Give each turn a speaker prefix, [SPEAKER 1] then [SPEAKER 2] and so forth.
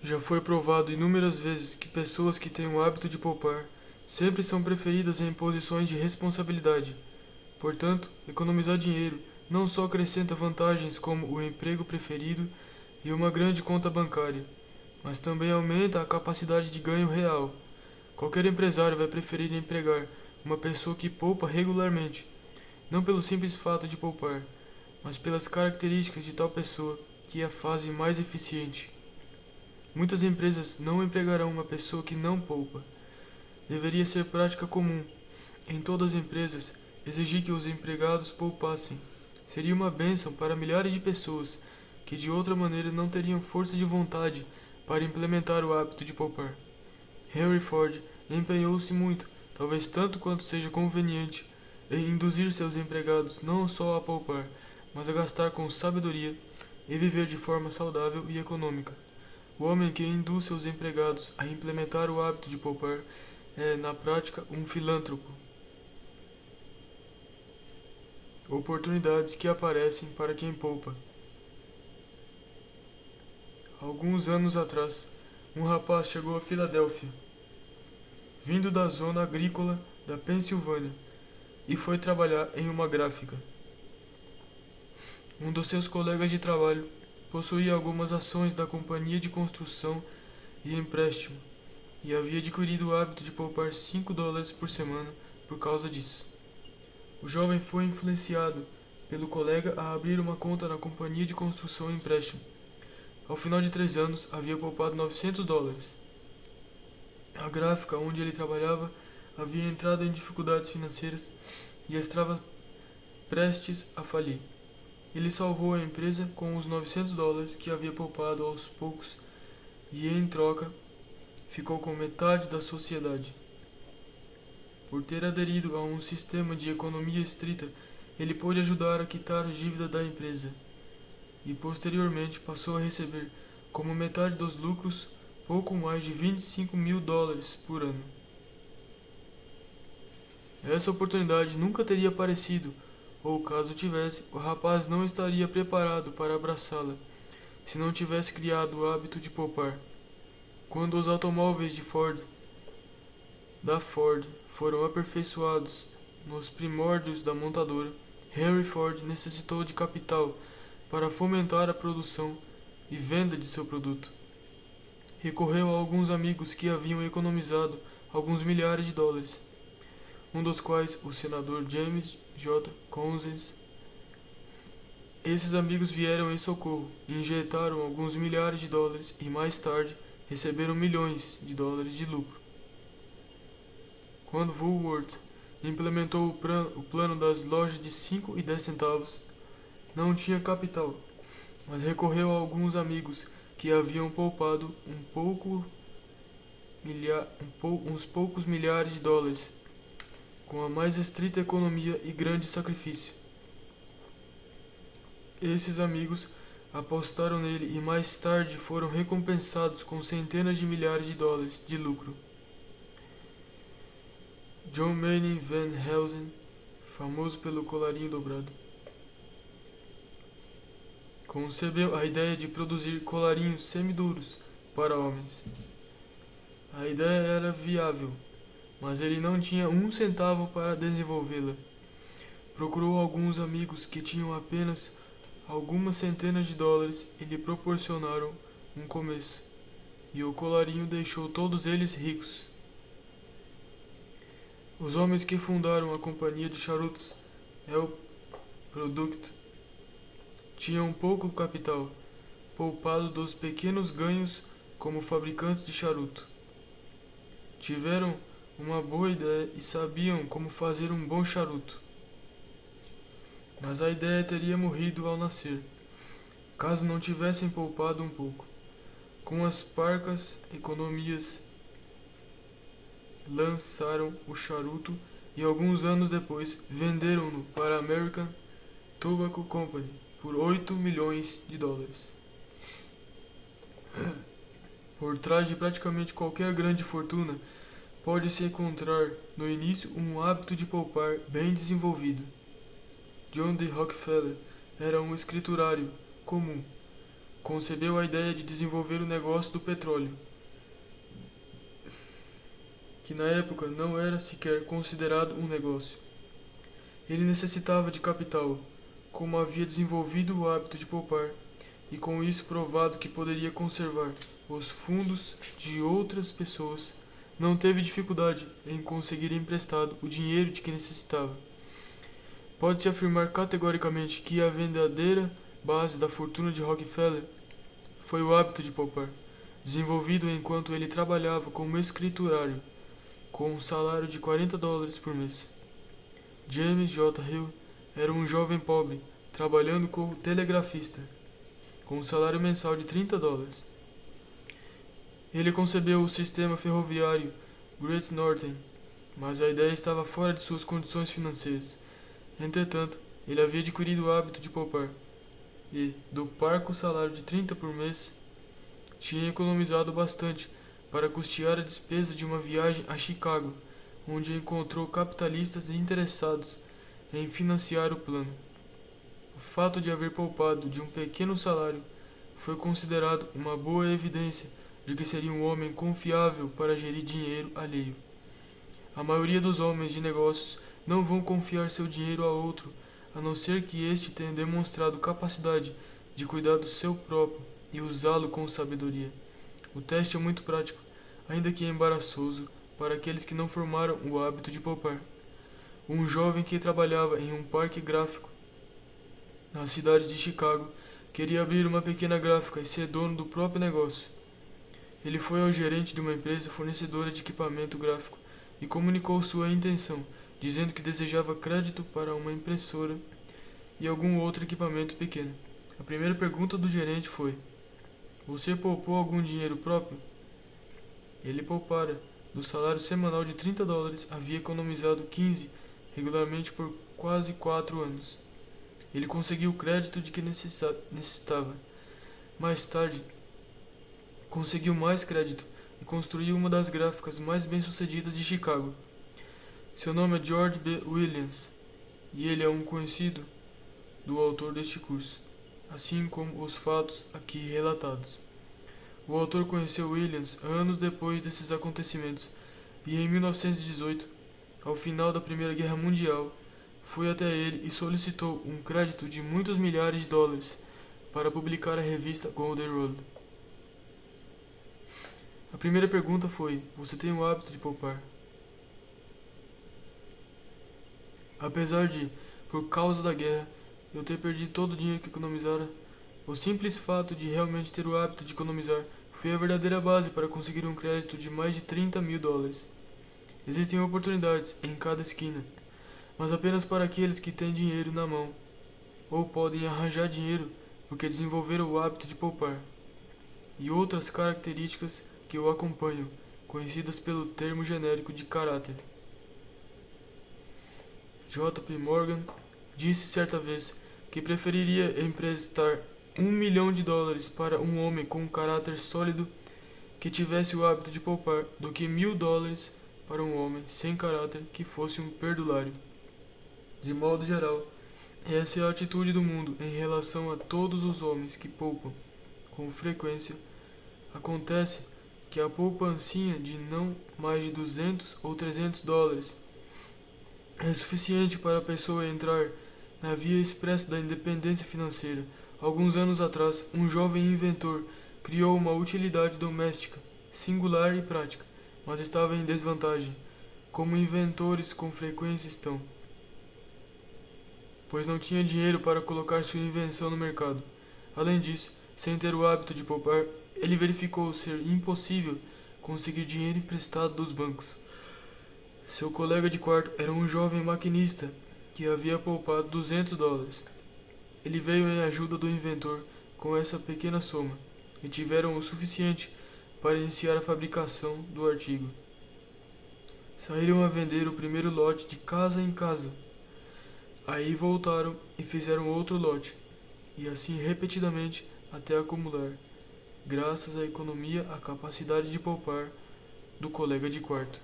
[SPEAKER 1] Já foi provado inúmeras vezes que pessoas que têm o hábito de poupar sempre são preferidas em posições de responsabilidade. Portanto, economizar dinheiro não só acrescenta vantagens como o emprego preferido e uma grande conta bancária, mas também aumenta a capacidade de ganho real. Qualquer empresário vai preferir empregar uma pessoa que poupa regularmente, não pelo simples fato de poupar, mas pelas características de tal pessoa que a fazem mais eficiente. Muitas empresas não empregarão uma pessoa que não poupa. Deveria ser prática comum, em todas as empresas, exigir que os empregados poupassem. Seria uma bênção para milhares de pessoas que de outra maneira não teriam força de vontade para implementar o hábito de poupar. Henry Ford empenhou-se muito, talvez tanto quanto seja conveniente, em induzir seus empregados não só a poupar, mas a gastar com sabedoria e viver de forma saudável e econômica. O homem que induz seus empregados a implementar o hábito de poupar é, na prática, um filântropo. Oportunidades que aparecem para quem poupa. Alguns anos atrás, um rapaz chegou a Filadélfia, vindo da zona agrícola da Pensilvânia, e foi trabalhar em uma gráfica. Um dos seus colegas de trabalho possuía algumas ações da companhia de construção e empréstimo e havia adquirido o hábito de poupar $5 por semana por causa disso. O jovem foi influenciado pelo colega a abrir uma conta na companhia de construção e empréstimo. Ao final de 3 anos, havia poupado $900. A gráfica onde ele trabalhava havia entrado em dificuldades financeiras e estava prestes a falir. Ele salvou a empresa com os $900 que havia poupado aos poucos e, em troca, ficou com metade da sociedade. Por ter aderido a um sistema de economia estrita, ele pôde ajudar a quitar a dívida da empresa e, posteriormente, passou a receber, como metade dos lucros, pouco mais de $25.000 por ano. Essa oportunidade nunca teria aparecido, ou caso tivesse, o rapaz não estaria preparado para abraçá-la, se não tivesse criado o hábito de poupar. Quando os automóveis da Ford foram aperfeiçoados nos primórdios da montadora, Henry Ford necessitou de capital para fomentar a produção e venda de seu produto. Recorreu a alguns amigos que haviam economizado alguns milhares de dólares, um dos quais o senador James J. Cousins. Esses amigos vieram em socorro, injetaram alguns milhares de dólares e mais tarde receberam milhões de dólares de lucro. Quando Woolworth implementou o plano das lojas de 5 e 10 centavos, não tinha capital, mas recorreu a alguns amigos que haviam poupado uns poucos milhares de dólares, com a mais estrita economia e grande sacrifício. Esses amigos apostaram nele e mais tarde foram recompensados com centenas de milhares de dólares de lucro. John Manning Van Helsing, famoso pelo colarinho dobrado, concebeu a ideia de produzir colarinhos semiduros para homens. A ideia era viável, mas ele não tinha um centavo para desenvolvê-la. Procurou alguns amigos que tinham apenas algumas centenas de dólares e lhe proporcionaram um começo, e o colarinho deixou todos eles ricos. Os homens que fundaram a companhia de charutos El Producto tinham pouco capital, poupado dos pequenos ganhos como fabricantes de charuto. Tiveram uma boa ideia e sabiam como fazer um bom charuto. Mas a ideia teria morrido ao nascer, caso não tivessem poupado um pouco. Com as parcas economias, lançaram o charuto e alguns anos depois venderam-no para a American Tobacco Company por $8 milhões. Por trás de praticamente qualquer grande fortuna, pode-se encontrar no início um hábito de poupar bem desenvolvido. John D. Rockefeller era um escriturário comum, concebeu a ideia de desenvolver o negócio do petróleo, que na época não era sequer considerado um negócio. Ele necessitava de capital, como havia desenvolvido o hábito de poupar, e com isso provado que poderia conservar os fundos de outras pessoas, não teve dificuldade em conseguir emprestado o dinheiro de que necessitava. Pode-se afirmar categoricamente que a verdadeira base da fortuna de Rockefeller foi o hábito de poupar, desenvolvido enquanto ele trabalhava como escriturário, com um salário de $40 por mês. James J. Hill era um jovem pobre, trabalhando como telegrafista, com um salário mensal de $30. Ele concebeu o sistema ferroviário Great Northern, mas a ideia estava fora de suas condições financeiras. Entretanto, ele havia adquirido o hábito de poupar, e, do parco salário de 30 por mês, tinha economizado bastante para custear a despesa de uma viagem a Chicago, onde encontrou capitalistas interessados em financiar o plano. O fato de haver poupado de um pequeno salário foi considerado uma boa evidência de que seria um homem confiável para gerir dinheiro alheio. A maioria dos homens de negócios não vão confiar seu dinheiro a outro, a não ser que este tenha demonstrado capacidade de cuidar do seu próprio e usá-lo com sabedoria. O teste é muito prático, ainda que embaraçoso, para aqueles que não formaram o hábito de poupar. Um jovem que trabalhava em um parque gráfico na cidade de Chicago queria abrir uma pequena gráfica e ser dono do próprio negócio. Ele foi ao gerente de uma empresa fornecedora de equipamento gráfico e comunicou sua intenção, dizendo que desejava crédito para uma impressora e algum outro equipamento pequeno. A primeira pergunta do gerente foi: "Você poupou algum dinheiro próprio?" Ele poupara. Do salário semanal de $30, havia economizado 15 regularmente por quase 4 anos. Ele conseguiu o crédito de que necessitava. Mais tarde, conseguiu mais crédito e construiu uma das gráficas mais bem-sucedidas de Chicago. Seu nome é George B. Williams e ele é um conhecido do autor deste curso, assim como os fatos aqui relatados. O autor conheceu Williams anos depois desses acontecimentos e em 1918, ao final da Primeira Guerra Mundial, foi até ele e solicitou um crédito de muitos milhares de dólares para publicar a revista Golden Rule. A primeira pergunta foi: "Você tem o hábito de poupar?" Apesar de, por causa da guerra, eu ter perdido todo o dinheiro que economizara, o simples fato de realmente ter o hábito de economizar foi a verdadeira base para conseguir um crédito de mais de $30.000. Existem oportunidades em cada esquina, mas apenas para aqueles que têm dinheiro na mão, ou podem arranjar dinheiro porque desenvolveram o hábito de poupar, e outras características que o acompanham, conhecidas pelo termo genérico de caráter. J. P. Morgan disse certa vez que preferiria emprestar $1 milhão para um homem com um caráter sólido que tivesse o hábito de poupar do que $1.000 para um homem sem caráter que fosse um perdulário. De modo geral, essa é a atitude do mundo em relação a todos os homens que poupam. Com frequência, acontece que a poupancinha de não mais de $200 ou $300 é suficiente para a pessoa entrar na via expressa da independência financeira. Alguns anos atrás, um jovem inventor criou uma utilidade doméstica, singular e prática, mas estava em desvantagem, como inventores com frequência estão, pois não tinha dinheiro para colocar sua invenção no mercado. Além disso, sem ter o hábito de poupar, ele verificou ser impossível conseguir dinheiro emprestado dos bancos. Seu colega de quarto era um jovem maquinista que havia poupado $200. Ele veio em ajuda do inventor com essa pequena soma e tiveram o suficiente para iniciar a fabricação do artigo. Saíram a vender o primeiro lote de casa em casa. Aí voltaram e fizeram outro lote, e assim repetidamente até acumular, graças à economia, a capacidade de poupar do colega de quarto.